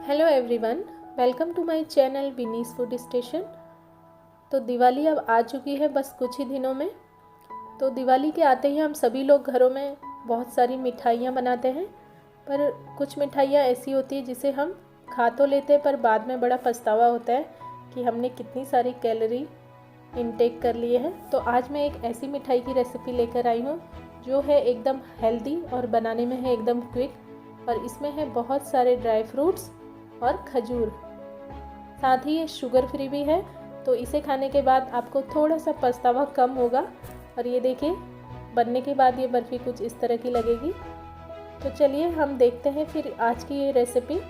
Hello everyone, welcome to my channel Vini's food station. तो दिवाली अब आ चुकी है बस कुछ ही दिनों में। तो दिवाली के आते ही हम सभी लोग घरों में बहुत सारी मिठाइयाँ बनाते हैं, पर कुछ मिठाइयाँ ऐसी होती है जिसे हम खा तो लेते हैं पर बाद में बड़ा पछतावा होता है कि हमने कितनी सारी कैलोरी इनटेक कर लिए हैं। तो आज मैं एक ऐसी मिठाई की रेसिपी लेकर आई हूँ जो है एकदम हेल्दी और बनाने में है एकदम क्विक, और इसमें है बहुत सारे ड्राई फ्रूट्स और खजूर। साथ ही ये शुगर फ्री भी है, तो इसे खाने के बाद आपको थोड़ा सा पछतावा कम होगा। और ये देखिए, बनने के बाद ये बर्फ़ी कुछ इस तरह की लगेगी। तो चलिए हम देखते हैं फिर आज की ये रेसिपी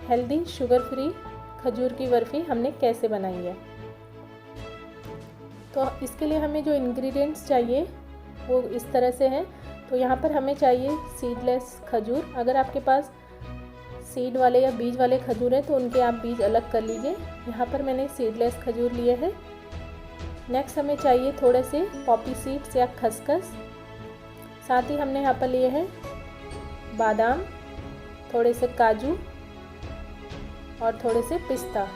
हेल्दी शुगर फ्री खजूर की बर्फ़ी हमने कैसे बनाई है। तो इसके लिए हमें जो इंग्रेडिएंट्स चाहिए वो इस तरह से हैं। तो यहाँ पर हमें चाहिए सीडलेस खजूर। अगर आपके पास सीड वाले या बीज वाले खजूर हैं तो उनके आप बीज अलग कर लीजिए। यहाँ पर मैंने सीडलेस खजूर लिए हैं। नेक्स्ट हमें चाहिए थोड़े से पॉपी सीड्स या खसखस। साथ ही हमने यहाँ पर लिए हैं बादाम, थोड़े से काजू और थोड़े से पिस्ता।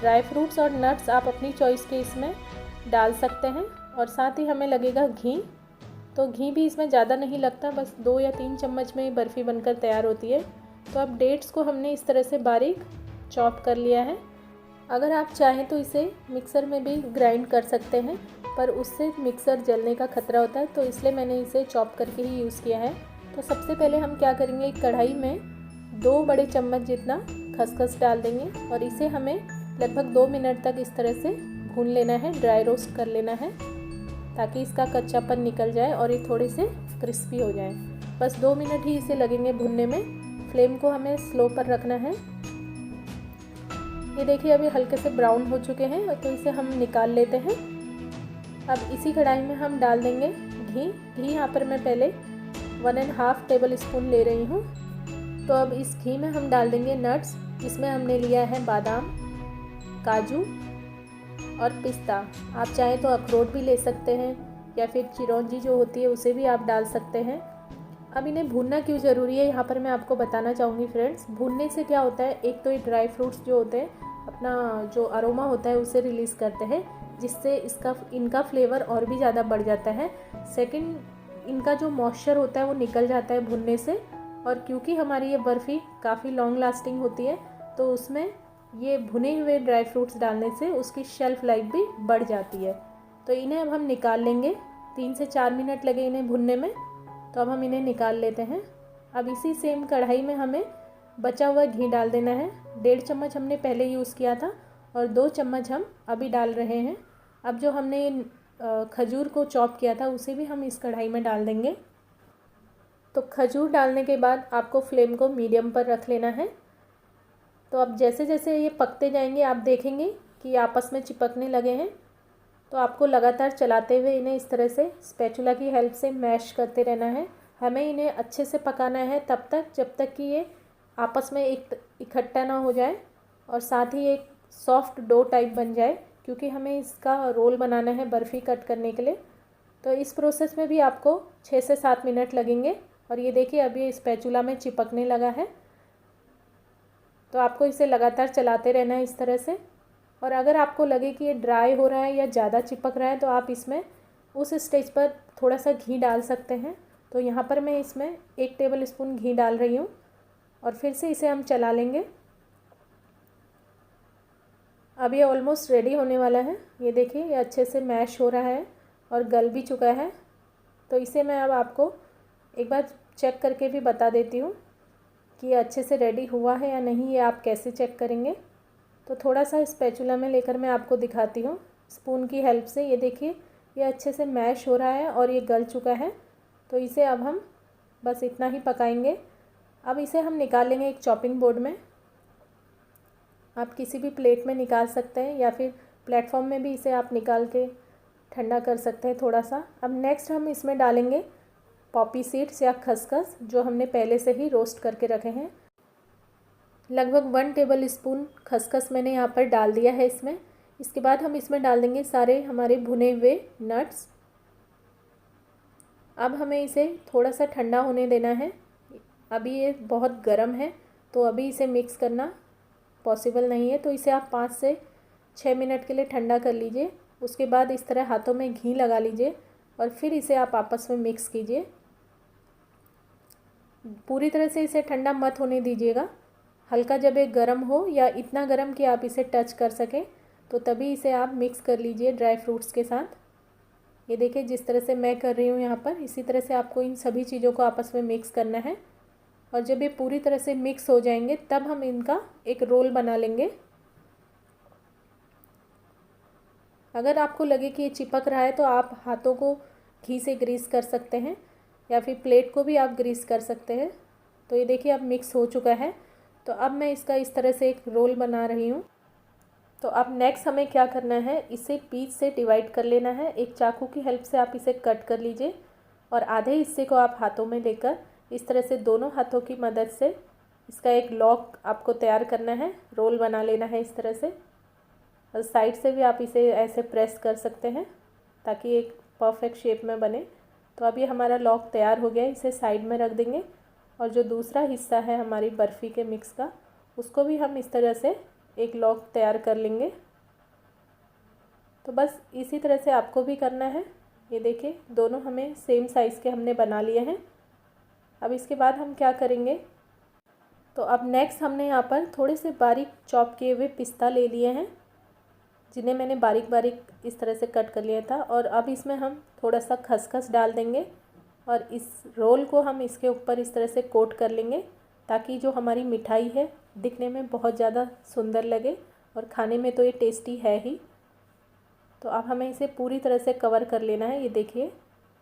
ड्राई फ्रूट्स और नट्स आप अपनी चॉइस के इसमें डाल सकते हैं। और साथ ही हमें लगेगा घी। तो घी भी इसमें ज़्यादा नहीं लगता, बस 2 या 3 चम्मच में बर्फ़ी बनकर तैयार होती है। तो अब डेट्स को हमने इस तरह से बारीक चॉप कर लिया है। अगर आप चाहें तो इसे मिक्सर में भी ग्राइंड कर सकते हैं, पर उससे मिक्सर जलने का खतरा होता है, तो इसलिए मैंने इसे चॉप करके ही यूज़ किया है। तो सबसे पहले हम क्या करेंगे, एक कढ़ाई में 2 बड़े चम्मच जितना खसखस डाल देंगे और इसे हमें लगभग 2 मिनट तक इस तरह से भून लेना है, ड्राई रोस्ट कर लेना है, ताकि इसका कच्चापन निकल जाए और ये थोड़े से क्रिस्पी हो जाए। बस 2 मिनट ही इसे लगेंगे भूनने में। फ्लेम को हमें स्लो पर रखना है। ये देखिए, अभी हल्के से ब्राउन हो चुके हैं, तो इसे हम निकाल लेते हैं। अब इसी कढ़ाई में हम डाल देंगे घी यहाँ पर मैं पहले 1.5 टेबल स्पून ले रही हूँ। तो अब इस घी में हम डाल देंगे नट्स। इसमें हमने लिया है बादाम, काजू और पिस्ता। आप चाहें तो अखरोट भी ले सकते हैं या फिर चिरौंजी जो होती है उसे भी आप डाल सकते हैं। अब इन्हें भूनना क्यों ज़रूरी है, यहाँ पर मैं आपको बताना चाहूँगी फ्रेंड्स। भूनने से क्या होता है, एक तो ये ड्राई फ्रूट्स जो होते हैं अपना जो अरोमा होता है उसे रिलीज़ करते हैं, जिससे इनका फ्लेवर और भी ज़्यादा बढ़ जाता है। सेकंड, इनका जो मॉइस्चर होता है वो निकल जाता है भुनने से। और क्योंकि हमारी ये बर्फ़ी काफ़ी लॉन्ग लास्टिंग होती है, तो उसमें ये भुने हुए ड्राई फ्रूट्स डालने से उसकी शेल्फ़ लाइफ भी बढ़ जाती है। तो इन्हें अब हम निकाल लेंगे। 3 से 4 मिनट लगे इन्हें भुनने में, तो अब हम इन्हें निकाल लेते हैं। अब इसी सेम कढ़ाई में हमें बचा हुआ घी डाल देना है। 1.5 चम्मच हमने पहले यूज़ किया था और 2 चम्मच हम अभी डाल रहे हैं। अब जो हमने खजूर को चॉप किया था उसे भी हम इस कढ़ाई में डाल देंगे। तो खजूर डालने के बाद आपको फ्लेम को मीडियम पर रख लेना है। तो अब जैसे जैसे ये पकते जाएंगे आप देखेंगे कि आपस में चिपकने लगे हैं। तो आपको लगातार चलाते हुए इन्हें इस तरह से स्पैचुला की हेल्प से मैश करते रहना है। हमें इन्हें अच्छे से पकाना है तब तक जब तक कि ये आपस में एक इकट्ठा ना हो जाए और साथ ही एक सॉफ्ट डो टाइप बन जाए, क्योंकि हमें इसका रोल बनाना है बर्फ़ी कट करने के लिए। तो इस प्रोसेस में भी आपको 6 से 7 मिनट लगेंगे। और ये देखिए, अभी ये स्पैचुला में चिपकने लगा है। तो आपको इसे लगातार चलाते रहना है इस तरह से। और अगर आपको लगे कि ये ड्राई हो रहा है या ज़्यादा चिपक रहा है, तो आप इसमें उस स्टेज पर थोड़ा सा घी डाल सकते हैं। तो यहाँ पर मैं इसमें 1 टेबल स्पून घी डाल रही हूँ और फिर से इसे हम चला लेंगे। अब ये ऑलमोस्ट रेडी होने वाला है। ये देखिए, ये अच्छे से मैश हो रहा है और गल भी चुका है। तो इसे मैं अब आपको एक बार चेक करके भी बता देती हूँ कि ये अच्छे से रेडी हुआ है या नहीं। ये आप कैसे चेक करेंगे, तो थोड़ा सा स्पैचुला में लेकर मैं आपको दिखाती हूँ स्पून की हेल्प से। ये देखिए, ये अच्छे से मैश हो रहा है और ये गल चुका है। तो इसे अब हम बस इतना ही पकाएंगे। अब इसे हम निकाल लेंगे एक चॉपिंग बोर्ड में। आप किसी भी प्लेट में निकाल सकते हैं या फिर प्लेटफॉर्म में भी इसे आप निकाल के ठंडा कर सकते हैं थोड़ा सा। अब नेक्स्ट हम इसमें डालेंगे पॉपी सीड्स या खसखस, जो हमने पहले से ही रोस्ट करके रखे हैं। लगभग 1 टेबल स्पून खसखस मैंने यहाँ पर डाल दिया है इसमें। इसके बाद हम इसमें डाल देंगे सारे हमारे भुने हुए नट्स। अब हमें इसे थोड़ा सा ठंडा होने देना है। अभी ये बहुत गर्म है, तो अभी इसे मिक्स करना पॉसिबल नहीं है, तो इसे आप 5 से 6 मिनट के लिए ठंडा कर लीजिए। उसके बाद इस तरह हाथों में घी लगा लीजिए और फिर इसे आप आपस में मिक्स कीजिए। पूरी तरह से इसे ठंडा मत होने दीजिएगा, हल्का जब ये गर्म हो या इतना गर्म कि आप इसे टच कर सकें, तो तभी इसे आप मिक्स कर लीजिए ड्राई फ्रूट्स के साथ। ये देखिए जिस तरह से मैं कर रही हूँ यहाँ पर, इसी तरह से आपको इन सभी चीज़ों को आपस में मिक्स करना है। और जब ये पूरी तरह से मिक्स हो जाएंगे तब हम इनका एक रोल बना लेंगे। अगर आपको लगे कि ये चिपक रहा है तो आप हाथों को घी से ग्रीस कर सकते हैं या फिर प्लेट को भी आप ग्रीस कर सकते हैं। तो ये देखिए अब मिक्स हो चुका है। तो अब मैं इसका इस तरह से एक रोल बना रही हूँ। तो अब नेक्स्ट हमें क्या करना है, इसे पीस से डिवाइड कर लेना है। एक चाकू की हेल्प से आप इसे कट कर लीजिए और आधे हिस्से को आप हाथों में लेकर इस तरह से दोनों हाथों की मदद से इसका एक लॉक आपको तैयार करना है, रोल बना लेना है इस तरह से। और साइड से भी आप इसे ऐसे प्रेस कर सकते हैं ताकि एक परफेक्ट शेप में बने। तो अब ये हमारा लॉक तैयार हो गया है, इसे साइड में रख देंगे। और जो दूसरा हिस्सा है हमारी बर्फ़ी के मिक्स का, उसको भी हम इस तरह से एक लॉक तैयार कर लेंगे। तो बस इसी तरह से आपको भी करना है। ये देखिए दोनों हमें सेम साइज़ के हमने बना लिए हैं। अब इसके बाद हम क्या करेंगे, तो अब नेक्स्ट हमने यहाँ पर थोड़े से बारीक चॉप किए हुए पिस्ता ले लिए हैं, जिन्हें मैंने बारीक बारीक इस तरह से कट कर लिया था। और अब इसमें हम थोड़ा सा खसखस डाल देंगे और इस रोल को हम इसके ऊपर इस तरह से कोट कर लेंगे ताकि जो हमारी मिठाई है दिखने में बहुत ज़्यादा सुंदर लगे और खाने में तो ये टेस्टी है ही। तो अब हमें इसे पूरी तरह से कवर कर लेना है। ये देखिए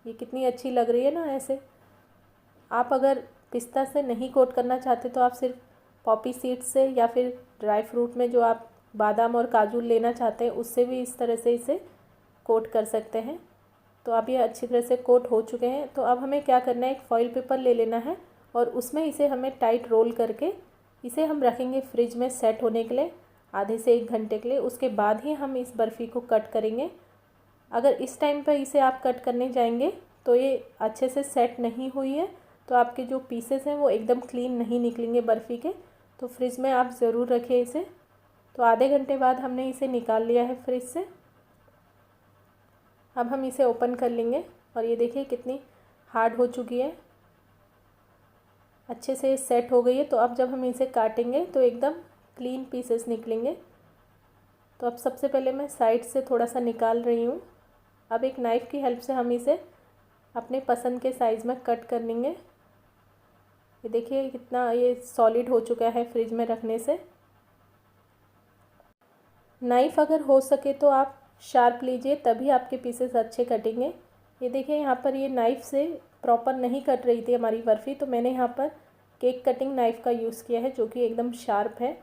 ये कितनी अच्छी लग रही है ना ऐसे। आप अगर पिस्ता से नहीं कोट करना चाहते तो आप सिर्फ पॉपी सीड्स से या फिर ड्राई फ्रूट में जो आप बादाम और काजू लेना चाहते हैं उससे भी इस तरह से इसे कोट कर सकते हैं। तो अब ये अच्छी तरह से कोट हो चुके हैं। तो अब हमें क्या करना है, एक फॉइल पेपर ले लेना है और उसमें इसे हमें टाइट रोल करके इसे हम रखेंगे फ्रिज में सेट होने के लिए आधे से 1 घंटे के लिए। उसके बाद ही हम इस बर्फ़ी को कट करेंगे। अगर इस टाइम पर इसे आप कट करने जाएंगे तो ये अच्छे से सेट नहीं हुई है, तो आपके जो पीसेस हैं वो एकदम क्लीन नहीं निकलेंगे बर्फ़ी के। तो फ्रिज में आप ज़रूर रखें इसे। तो आधे घंटे बाद हमने इसे निकाल लिया है फ्रिज से। अब हम इसे ओपन कर लेंगे और ये देखिए कितनी हार्ड हो चुकी है, अच्छे से सेट हो गई है। तो अब जब हम इसे काटेंगे तो एकदम क्लीन पीसेस निकलेंगे। तो अब सबसे पहले मैं साइड से थोड़ा सा निकाल रही हूँ। अब एक नाइफ़ की हेल्प से हम इसे अपने पसंद के साइज़ में कट कर लेंगे। ये देखिए कितना ये सॉलिड हो चुका है फ्रिज में रखने से। नाइफ़ अगर हो सके तो आप शार्प लीजिए, तभी आपके पीसेस अच्छे कटेंगे। ये देखिए यहाँ पर ये नाइफ़ से प्रॉपर नहीं कट रही थी हमारी बर्फ़ी, तो मैंने यहाँ पर केक कटिंग नाइफ़ का यूज़ किया है जो कि एकदम शार्प है।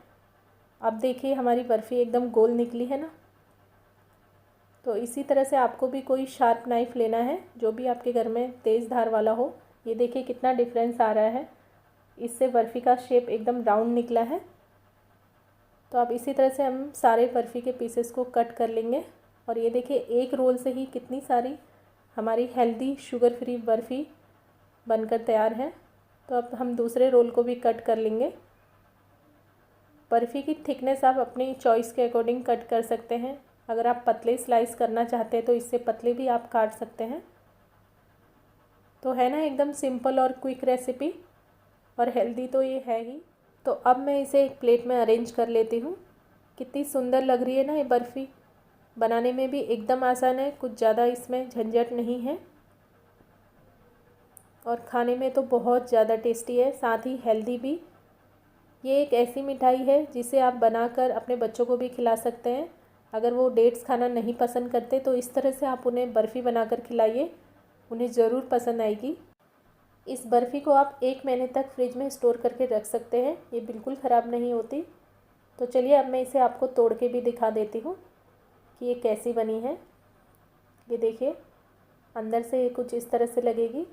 अब देखिए हमारी बर्फ़ी एकदम गोल निकली है ना। तो इसी तरह से आपको भी कोई शार्प नाइफ़ लेना है जो भी आपके घर में तेज़ धार वाला हो। ये देखिए कितना डिफरेंस आ रहा है, इससे बर्फ़ी का शेप एकदम राउंड निकला है। तो अब इसी तरह से हम सारे बर्फ़ी के पीसेस को कट कर लेंगे। और ये देखिए एक रोल से ही कितनी सारी हमारी हेल्दी शुगर फ्री बर्फ़ी बनकर तैयार है। तो अब हम दूसरे रोल को भी कट कर लेंगे। बर्फ़ी की थिकनेस आप अपनी चॉइस के अकॉर्डिंग कट कर सकते हैं। अगर आप पतले स्लाइस करना चाहते हैं तो इससे पतले भी आप काट सकते हैं। तो है ना एकदम सिंपल और क्विक रेसिपी, और हेल्दी तो ये है ही। तो अब मैं इसे एक प्लेट में अरेंज कर लेती हूँ। कितनी सुंदर लग रही है ना ये बर्फ़ी। बनाने में भी एकदम आसान है, कुछ ज़्यादा इसमें झंझट नहीं है और खाने में तो बहुत ज़्यादा टेस्टी है, साथ ही हेल्दी भी। ये एक ऐसी मिठाई है जिसे आप बनाकर अपने बच्चों को भी खिला सकते हैं। अगर वो डेट्स खाना नहीं पसंद करते तो इस तरह से आप उन्हें बर्फ़ी बनाकर खिलाइए, उन्हें ज़रूर पसंद आएगी। इस बर्फ़ी को आप 1 महीने तक फ्रिज में स्टोर करके रख सकते हैं, ये बिल्कुल ख़राब नहीं होती। तो चलिए अब मैं इसे आपको तोड़ के भी दिखा देती हूँ कि ये कैसी बनी है। ये देखिए अंदर से ये कुछ इस तरह से लगेगी,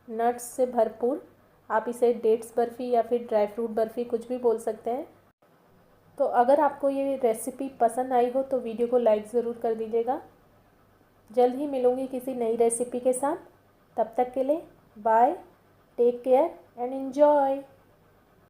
नट्स से भरपूर। आप इसे डेट्स बर्फ़ी या फिर ड्राई फ्रूट बर्फ़ी कुछ भी बोल सकते हैं। तो अगर आपको ये रेसिपी पसंद आई हो तो वीडियो को लाइक ज़रूर कर दीजिएगा। जल्द ही मिलूँगी किसी नई रेसिपी के साथ, तब तक के लिए bye, take care and enjoy.